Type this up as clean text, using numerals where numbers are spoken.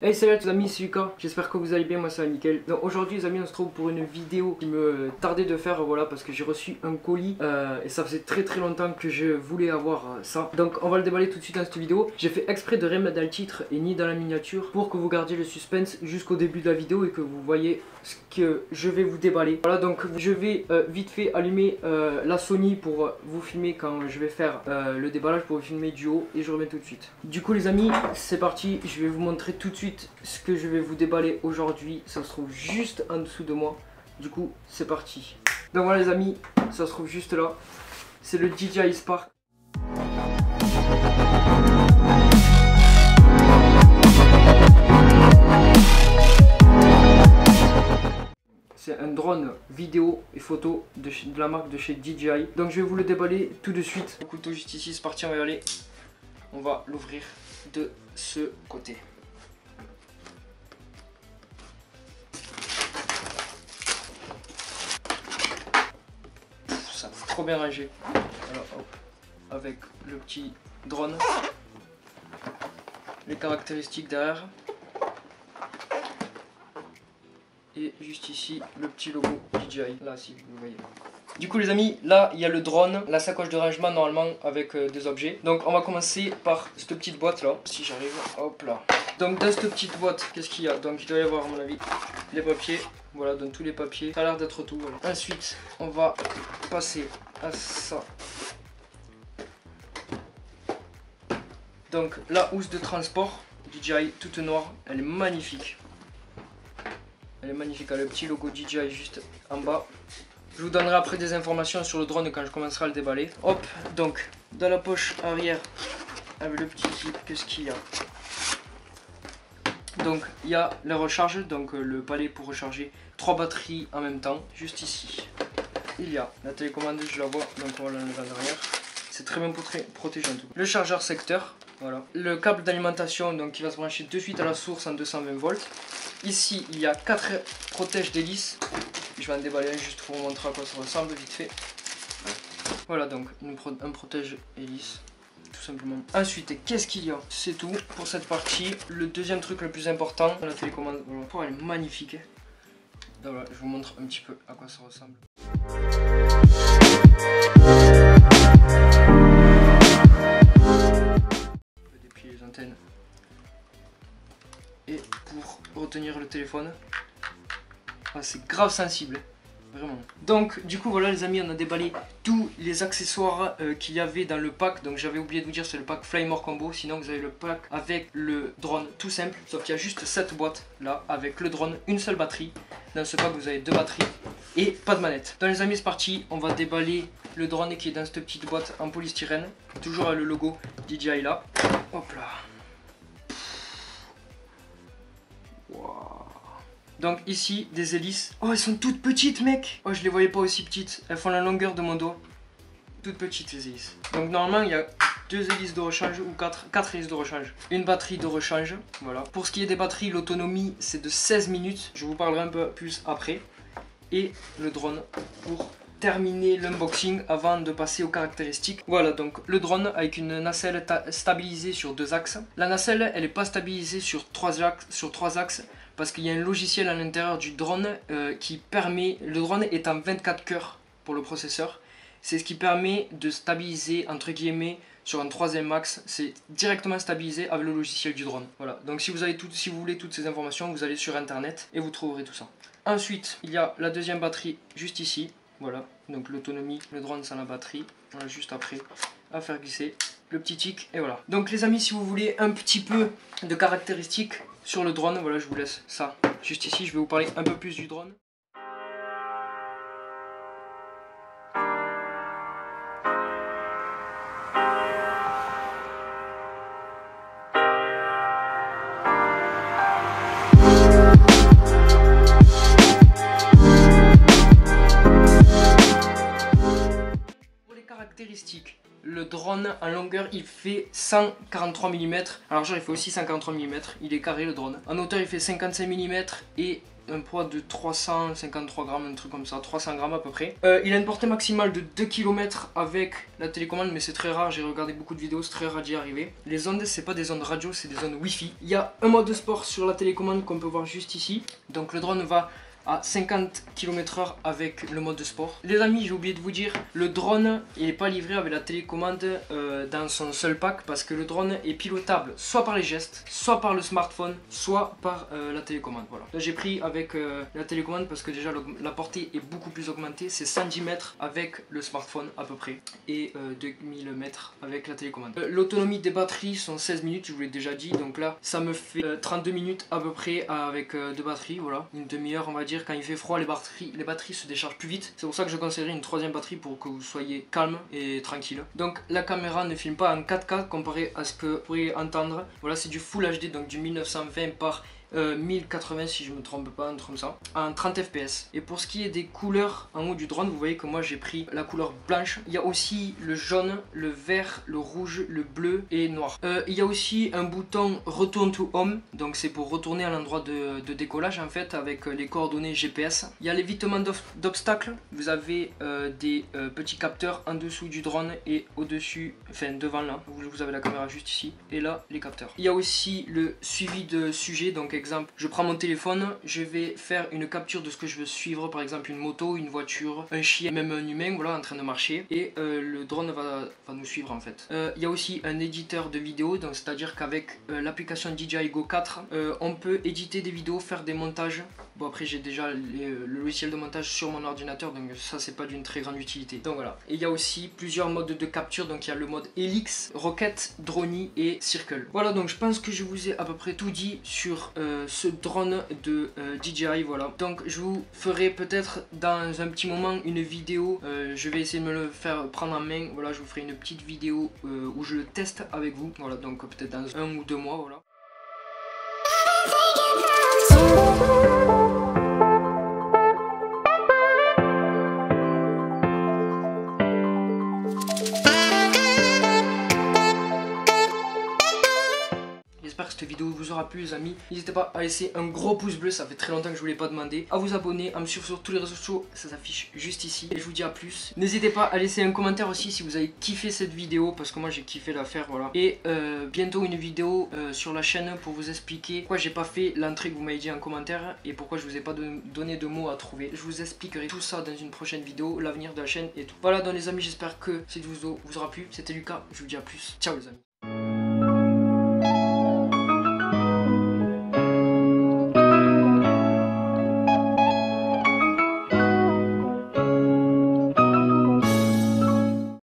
Hey salut à tous les amis, c'est Lucas, j'espère que vous allez bien, moi ça va nickel. Donc aujourd'hui les amis on se trouve pour une vidéo qui me tardait de faire, voilà, parce que j'ai reçu un colis et ça faisait très longtemps que je voulais avoir ça. Donc on va le déballer tout de suite dans cette vidéo. J'ai fait exprès de rien mettre dans le titre et ni dans la miniature pour que vous gardiez le suspense jusqu'au début de la vidéo et que vous voyez ce que je vais vous déballer. Voilà, donc je vais vite fait allumer la Sony pour vous filmer quand je vais faire le déballage, pour vous filmer du haut, et je reviens tout de suite. Du coup les amis, c'est parti, je vais vous montrer tout de suite ce que je vais vous déballer aujourd'hui. Ça se trouve juste en dessous de moi. Du coup c'est parti. Donc voilà les amis, ça se trouve juste là. C'est le DJI Spark. C'est un drone vidéo et photo de la marque de chez DJI. Donc je vais vous le déballer tout de suite. Le couteau juste ici, c'est parti, on va y aller. On va l'ouvrir de ce côté. Ça fait trop bien rangé. Alors hop, avec le petit drone, les caractéristiques derrière. Et juste ici le petit logo DJI, là si vous voyez. Du coup les amis, là il y a le drone, la sacoche de rangement normalement avec des objets. Donc on va commencer par cette petite boîte là, si j'arrive, hop là. Donc dans cette petite boîte, qu'est-ce qu'il y a? Donc il doit y avoir à mon avis les papiers, voilà, donc tous les papiers, ça a l'air d'être tout, voilà. Ensuite on va passer à ça. Donc la housse de transport DJI toute noire, elle est magnifique. Elle est magnifique, elle a le petit logo DJI juste en bas. Je vous donnerai après des informations sur le drone quand je commencerai à le déballer. Hop, donc dans la poche arrière, avec le petit zip, qu'est-ce qu'il y a? Donc il y a la recharge, donc le palais pour recharger 3 batteries en même temps, juste ici. Il y a la télécommande, je la vois, donc on va l'enlever en arrière. C'est très bien protégé en tout. Le chargeur secteur, voilà. Le câble d'alimentation, donc qui va se brancher de suite à la source en 220 volts. Ici, il y a 4 protèges d'hélice. Je vais en déballer un juste pour vous montrer à quoi ça ressemble vite fait. Voilà, donc un protège hélice, tout simplement. Ensuite, qu'est-ce qu'il y a? C'est tout pour cette partie. Le deuxième truc le plus important, la télécommande. Voilà. Oh, elle est magnifique. Donc, voilà, je vous montre un petit peu à quoi ça ressemble. On peut déplier les antennes. Et pour retenir le téléphone, ah, c'est grave sensible, vraiment. Donc du coup voilà les amis, on a déballé tous les accessoires qu'il y avait dans le pack. Donc j'avais oublié de vous dire, c'est le pack Flymore Combo. Sinon vous avez le pack avec le drone tout simple, sauf qu'il y a juste cette boîte là avec le drone, une seule batterie. Dans ce pack vous avez 2 batteries et pas de manette. Donc les amis c'est parti, on va déballer le drone qui est dans cette petite boîte en polystyrène, toujours avec le logo DJI là. Hop là. Donc ici des hélices. Oh, elles sont toutes petites mec. Oh, je les voyais pas aussi petites. Elles font la longueur de mon doigt. Toutes petites les hélices. Donc normalement il y a 2 hélices de rechange ou 4 hélices de rechange. Une batterie de rechange. Voilà. Pour ce qui est des batteries, l'autonomie c'est de 16 minutes. Je vous parlerai un peu plus après. Et le drone pour terminer l'unboxing avant de passer aux caractéristiques. Voilà, donc le drone avec une nacelle stabilisée sur 2 axes. La nacelle elle n'est pas stabilisée sur 3 axes. Parce qu'il y a un logiciel à l'intérieur du drone qui permet, le drone est en 24 cœurs pour le processeur, c'est ce qui permet de stabiliser entre guillemets sur un 3e axe, c'est directement stabilisé avec le logiciel du drone. Voilà, donc si vous voulez toutes ces informations, vous allez sur internet et vous trouverez tout ça. Ensuite, il y a la deuxième batterie juste ici, voilà, donc l'autonomie, le drone sans la batterie, on a juste après à faire glisser le petit tic et voilà. Donc les amis, si vous voulez un petit peu de caractéristiques sur le drone, voilà, je vous laisse ça juste ici. Je vais vous parler un peu plus du drone. Pour les caractéristiques, le drone en longueur il fait 143 mm, en largeur il fait aussi 143 mm, il est carré le drone. En hauteur il fait 55 mm et un poids de 353 grammes, un truc comme ça, 300 grammes à peu près. Il a une portée maximale de 2 km avec la télécommande, mais c'est très rare, j'ai regardé beaucoup de vidéos, c'est très rare d'y arriver. Les ondes, c'est pas des ondes radio, c'est des ondes Wi-Fi. Il y a un mode de sport sur la télécommande qu'on peut voir juste ici. Donc le drone va à 50 km/h avec le mode de sport. Les amis, j'ai oublié de vous dire, le drone il n'est pas livré avec la télécommande dans son seul pack, parce que le drone est pilotable soit par les gestes, soit par le smartphone, soit par la télécommande. Voilà. Là j'ai pris avec la télécommande parce que déjà la portée est beaucoup plus augmentée, c'est 110 mètres avec le smartphone à peu près et 2000 mètres avec la télécommande. L'autonomie des batteries sont 16 minutes, je vous l'ai déjà dit, donc là ça me fait 32 minutes à peu près avec deux batteries, voilà, une demi-heure on va dire. Quand il fait froid, les batteries se déchargent plus vite. C'est pour ça que je conseillerais une troisième batterie pour que vous soyez calme et tranquille. Donc la caméra ne filme pas en 4K comparé à ce que vous pourriez entendre. Voilà, c'est du Full HD, donc du 1920 par 1080 si je me trompe pas, un truc comme ça, en 30 fps. Et pour ce qui est des couleurs en haut du drone, vous voyez que moi j'ai pris la couleur blanche. Il y a aussi le jaune, le vert, le rouge, le bleu et noir. Il y a aussi un bouton Return to Home, donc c'est pour retourner à l'endroit de décollage en fait, avec les coordonnées GPS. Il y a l'évitement d'obstacles. Vous avez des petits capteurs en dessous du drone et au dessus, enfin devant là, vous avez la caméra juste ici, et là les capteurs. Il y a aussi le suivi de sujet, donc exemple, je prends mon téléphone, je vais faire une capture de ce que je veux suivre, par exemple une moto, une voiture, un chien, même un humain, voilà, en train de marcher, et le drone va nous suivre en fait. Il y a aussi un éditeur de vidéos, donc c'est à dire qu'avec l'application DJI Go 4, on peut éditer des vidéos, faire des montages. Bon après j'ai déjà le logiciel de montage sur mon ordinateur, donc ça c'est pas d'une très grande utilité. Donc voilà. Et il y a aussi plusieurs modes de capture, donc il y a le mode Helix, Rocket, Drony et Circle. Voilà, donc je pense que je vous ai à peu près tout dit sur ce drone de DJI, voilà. Donc je vous ferai peut-être dans un petit moment une vidéo, je vais essayer de me le faire prendre en main, voilà, je vous ferai une petite vidéo où je le teste avec vous, voilà, donc peut-être dans 1 ou 2 mois, voilà. J'espère que cette vidéo vous aura plu les amis. N'hésitez pas à laisser un gros pouce bleu, ça fait très longtemps que je vous l'ai pas demandé. À vous abonner, à me suivre sur tous les réseaux sociaux, ça s'affiche juste ici. Et je vous dis à plus. N'hésitez pas à laisser un commentaire aussi si vous avez kiffé cette vidéo, parce que moi j'ai kiffé la faire, voilà. Et bientôt une vidéo sur la chaîne pour vous expliquer pourquoi j'ai pas fait l'entrée que vous m'avez dit en commentaire et pourquoi je vous ai pas donné de mots à trouver. Je vous expliquerai tout ça dans une prochaine vidéo, l'avenir de la chaîne et tout. Voilà donc les amis, j'espère que cette vidéo vous aura plu. C'était Lucas, je vous dis à plus. Ciao les amis.